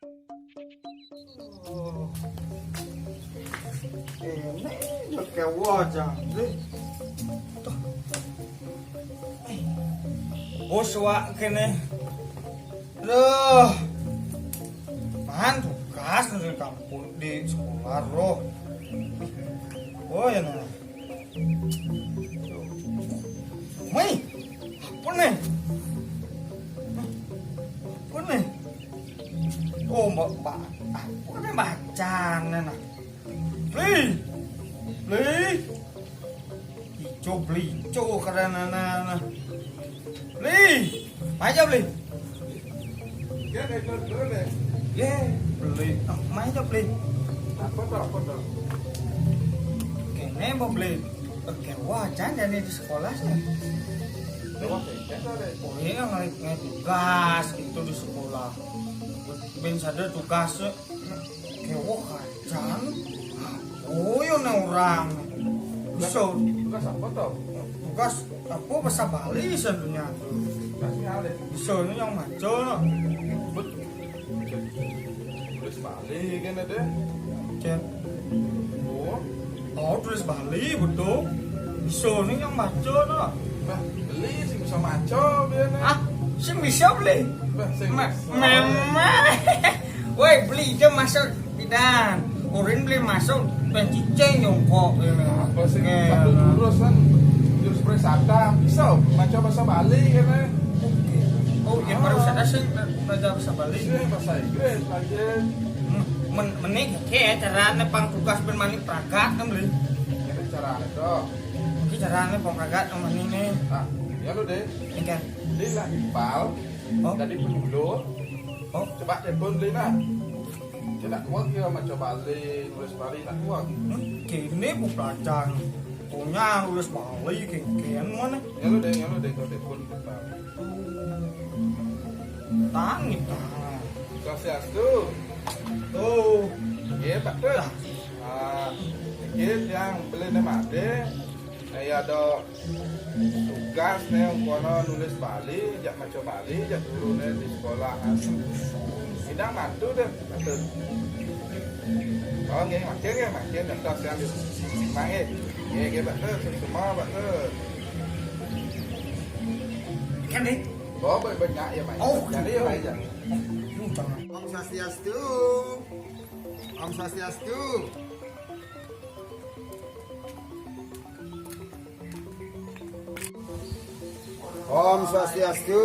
Oh, ini pakai wajah deh. Boswa kene. Loh. Man tugas di kampung di sekolah roh. Oh ya nah. Mai. Apa nih? Apa nih? Oh, mbak. Apa nih bacaan nah. Beli. Ijo karena nah. Beli. Aja beli. Ya, itu dulu deh. Ye, beli. Main aja beli. Apa tuh? Kene mau beli. Oke, wajan jadi di sekolah sih. Lewat ya, deh. Oh iya nggak tugas itu di sekolah. Ben sadar tugas. Kewo kacang. Oh iya nih orang. Bisa Tugas apa tuh? tugas apa bahasa Bali sebenarnya. Tugasnya ada. Bisa ini yang maco. Tulis balik kan ada. Cek. Oh, Oh tulis Bali betul. Bisa ini yang maco no. bah, beli sih bisa maco biar Ah, sih bisa beli. Bah, sing Memang. Woi beli dia masuk bidan. Urin beli masuk dan cicing nyongkok. apa sih satu jurus kan jurus presata bisa maco bahasa Bali kan. Oh, yang baru sadar sih belajar bahasa Bali. Sih bahasa Inggris aja. Menik kayak caranya pang tugas bermain pragat kan beli. Ini cara ada. Ini caranya pang pragat sama ini. Nah, ya lu deh. Ini kan. Beli lah ipal. Oh. Jadi penyuluh. Oh, Coba telepon beli nah. Dia nak kuat dia macam Bali, nulis Bali nak kuat. kini bu belajar. Punya nulis Bali kian mana? Ya lu deh kau telepon kita. Tangi tangan. Swastiastu. Oh, Ya Pak Tuh. Ini yang beli nama ade. Ya ada tugas nih kono nulis Bali, jak maco Bali, jak guru di sekolah. Tidak mantu deh, mantu. Oh, makin tak siang di mangit. Ya, Pak Tuh, semua Pak Tuh. kan deh. Oh, banyak ya, Pak. Oh, Jadi ya, Pak ya. Jangan. Om Swastiastu. Om Swastiastu. Om Swastiastu.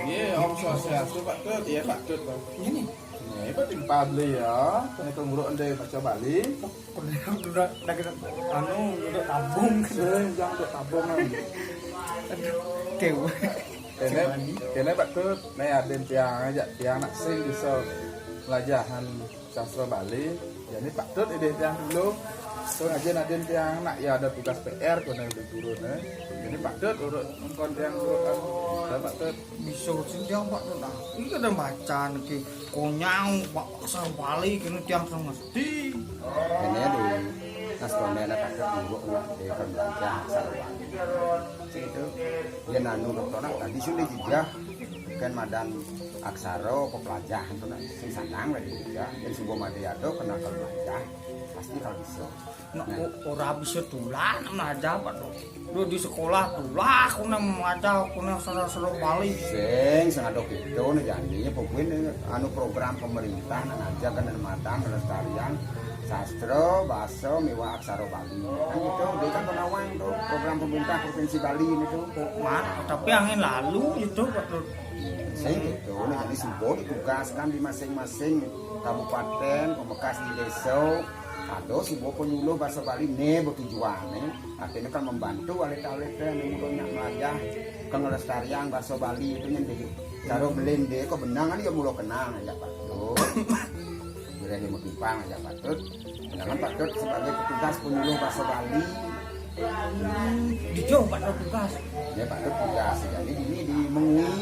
Iya, Om Swastiastu Pak Tuh. Iya, Pak Tuh. Ini. Ini Pak timpal beli ya. Kena kenguruk ande baca Bali. Udah kita udah tabung. Sering jangan untuk tabungan. Kew. Kene Pak Tuh, nih ada tiang nak sing bisa pelajaran sastra Bali. Jadi Pak Tuh ide tiang dulu. So aja nadin tiang nak ya ada tugas PR kena turun Jadi Pak Tuh urut ngkon tiang urut kan. Pak Tuh Bisa sindang Pak Tuh. Ini ada bacaan ki konyang Pak Sar Bali kini tiang sama mesti. Ini di naskahnya ada kakek ibu lah di pembelajaran sarwa. Itu dia nanu dokter tadi sudah juga kan madan aksara pepelajaran tuh sing sanang lagi juga dan sebuah madiado kena pelajar pasti kalau bisa. Nah, ora bisa tulah aja Pak Tuh. Lu di sekolah tulah kuna maca kuna sara-sara Bali. Sing ada gitu nih janjinya pokoknya anu program pemerintah nang aja kan matang pelestarian sastra bahasa mewah aksara Bali kan gitu dia kan penawang tuh program pemerintah provinsi Bali ini tuh Mana tapi angin lalu itu Pak Tuh. sing gitu nih jadi sebuah ditugaskan di masing-masing kabupaten pembekas di desa ada sebuah penyuluh bahasa Bali nih bertujuan artinya kan membantu alit-alitnya yang mulanya melajah kelestarian bahasa Bali itu yang jadi cara belende kok benangan dia mulu kenang ya Pak Tuh kira dia mau timpang aja Pak Tuh sedangkan Pak Tuh sebagai petugas penyuluh bahasa Bali Dijo Pak Tuh tugas. ya Pak Tuh tugas jadi ini di Mengui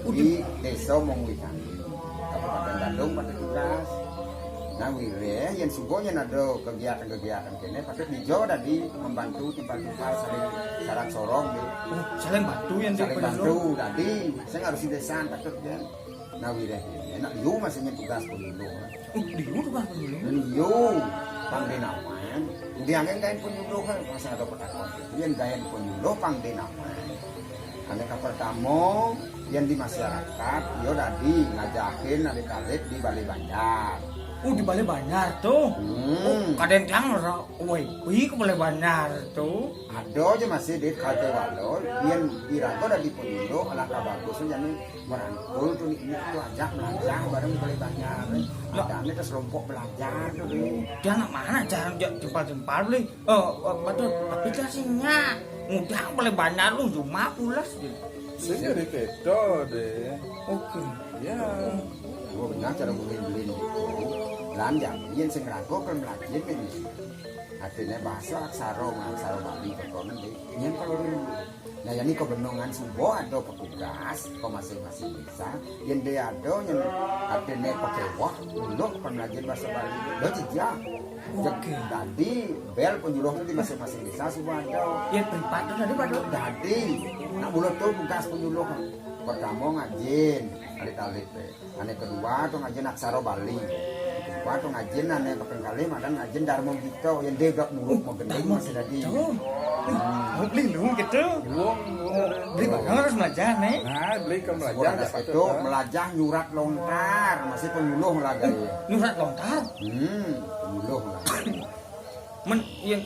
di desa Mengui Kandi Kabupaten Bandung Pak Tuh tugas. Nah, wilayah yang sungguhnya ada kegiatan-kegiatan kene patut dijo tadi membantu timpal-timpal saling syarat sorong gitu. Oh, saling bantu yang Saling penyuluh. bantu tadi. Saya harus di desa patut ya. Nah wireh ini nak liu masih tugas penyuluh. Liu tuh kan penyuluh. Liu pangdenawan. Dia ngain penyuluh kan masih ada petakon. Dia ngain penyuluh pangdenawan. Aneka pertama yang di masyarakat, yo tadi ngajakin adik-adik di Bali Banjar. Di Bali Banjar tuh. Kadang yang wih ke Bali Banjar tuh. Ada aja masih di Kalte Walor, yang dirago ada di Pondok, alangkah bagusnya jadi merangkul tuh ini tuh ajak belajar bareng di Bali Banjar. Ada ini terus kelompok belajar tuh. Dia anak mana jarang jempal-jempal beli. Betul. Tapi kasihnya mudah Bali Banjar lu cuma pulas gitu. Sehingga di kedo deh. Oke. Ya. Gua benar cara beli-beli gitu. Lanjang, yang sing rago kan belajar kan. Artinya bahasa aksara Bali kekonon deh. Yang kalau dulu. Nah, ini kebenongan subuh atau petugas ke masing-masing desa. Yang dia ada yang artinya pekewah untuk pembelajaran bahasa Bali. Lo tidak. Oke. Tadi bel penyuluh itu di masing-masing desa subuh ada. Ya privat tuh tadi pada. Tadi, nak bulat tuh tugas penyuluh. Pertama ngajin, alit-alit deh. Ane kedua tuh ngajin aksara Bali. Kedua tuh ngajin ane pakai kali madan ngajin Darmo gitu yang dia gak muruk mau gendeng masih tadi. Beli lu gitu. Beli barang harus belajar nih. Nah, beli ke Belajar belajar itu melajah nyurat lontar masih penyuluh lagi. Nyurat lontar. Penyuluh lagi.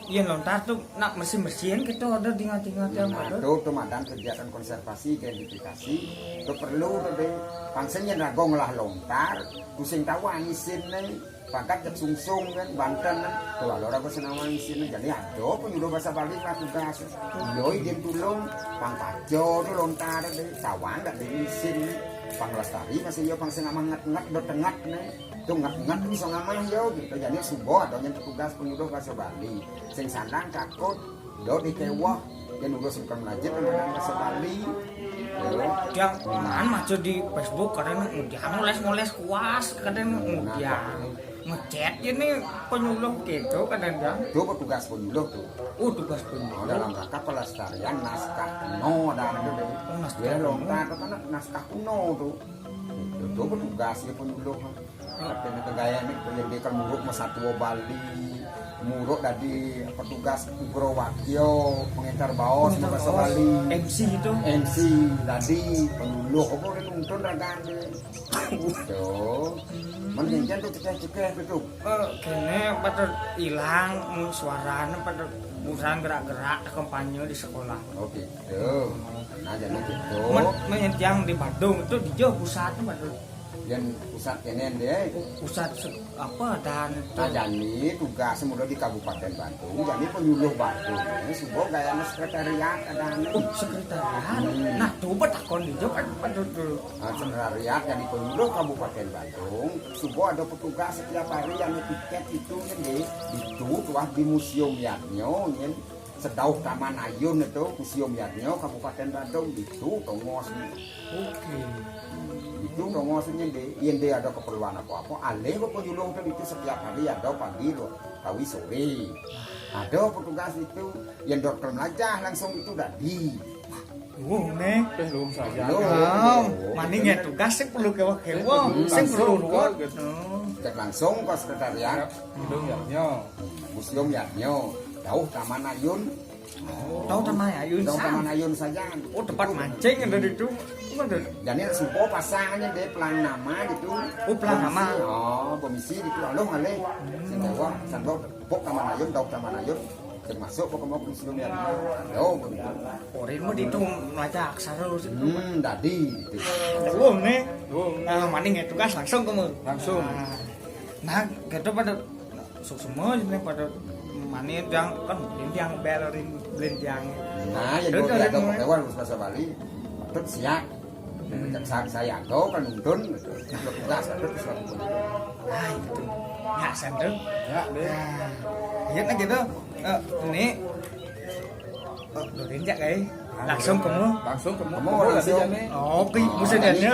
Yang lontar tuh nak mesin gitu ada tinggal-tinggal yang ada. Itu madan kegiatan konservasi identifikasi itu perlu tadi pangsenya rago ngolah lontar pusing tahu angisin nih pangkat jak sungsung kan Banten kan kalau rago senang angisin jadi ada penyuluh bahasa Bali lah tugas yoi dia tulung pangkajo tuh lontar deh sawang gak diisin panglestari masih yo pangseng ngat-ngat do tengah nih tuh ngat-ngat bisa ngamah yo gitu jadi subuh ada yang petugas penyuluh bahasa Bali sing sandang takut do dikewah yang urus bukan belajar dengan bahasa Bali. Yang man maco di Facebook kadang ngoles kuas kadang ngechat ini penyuluh gitu kadang-kadang. Itu petugas penyuluh tuh. Tugas penyuluh. Dalam rangka pelestarian naskah kuno dan itu. Naskah lontar itu kan naskah kuno tuh. Itu petugasnya penyuluh. Artinya kegayaan itu yang dia kan muruk Masatwa Bali. Muruk dari petugas Ugrawakyo pengentar baos bahasa Bali MC itu tadi penyuluh apa udah nuntun ragane tuh mendingan tuh cekeh gitu kene pada hilang suaranya pada bukan gerak-gerak kampanye di sekolah gitu nah jadi gitu yang di Bandung itu di Jawa pusatnya pada yang pusat kenen deh pusat apa dan jadi tugas mudah di Kabupaten Bandung jadi penyuluh Bandung ini sebuah gaya sekretariat ada sekretariat nah coba takon di Jawa pada dulu sekretariat jadi penyuluh Kabupaten Bandung sebuah ada petugas setiap hari yang tiket itu nih itu tuh di Museum Yadnyo yang sedauh Taman Ayun itu Museum Yadnyo Kabupaten Bandung itu tongos itu ngomongnya yang dia ada keperluan apa-apa alih ke penyuluh itu setiap hari ada pagi loh tawi sore ada petugas itu yang dokter melajah langsung itu tadi nih belum saja maningnya tugas sih perlu kewa sih perlu luar cek langsung ke sekretariat Museum Yadnyo tahu Taman Ayun tahu Taman Ayun saja tempat mancing ada di itu jadi supo pasangannya dia pelang nama gitu pelang nama komisi gitu lalu ngalih sehingga sandok pok Taman Ayun termasuk pokoknya museum yang orin mau dihitung melacak aksara tadi nih maning ya tugas langsung nah gitu pada semua ini pada maning yang kan yang belerin yang nah yang dulu ada kewan bahasa Bali terus siap saya kau kan nuntun tugas terus itu ya sendok ya deh iya kan gitu ini dorin ya guys langsung kamu oke museumnya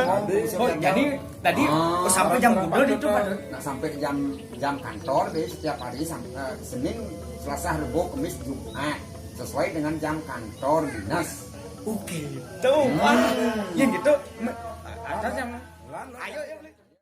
jadi tadi sampai jam 2 itu pada sampai jam kantor deh setiap hari Senin Selasa Rabu Kamis Jumat sesuai dengan jam kantor dinas. Oke, tuh, yang gitu ada yang Tujuan. Ayo ya boleh.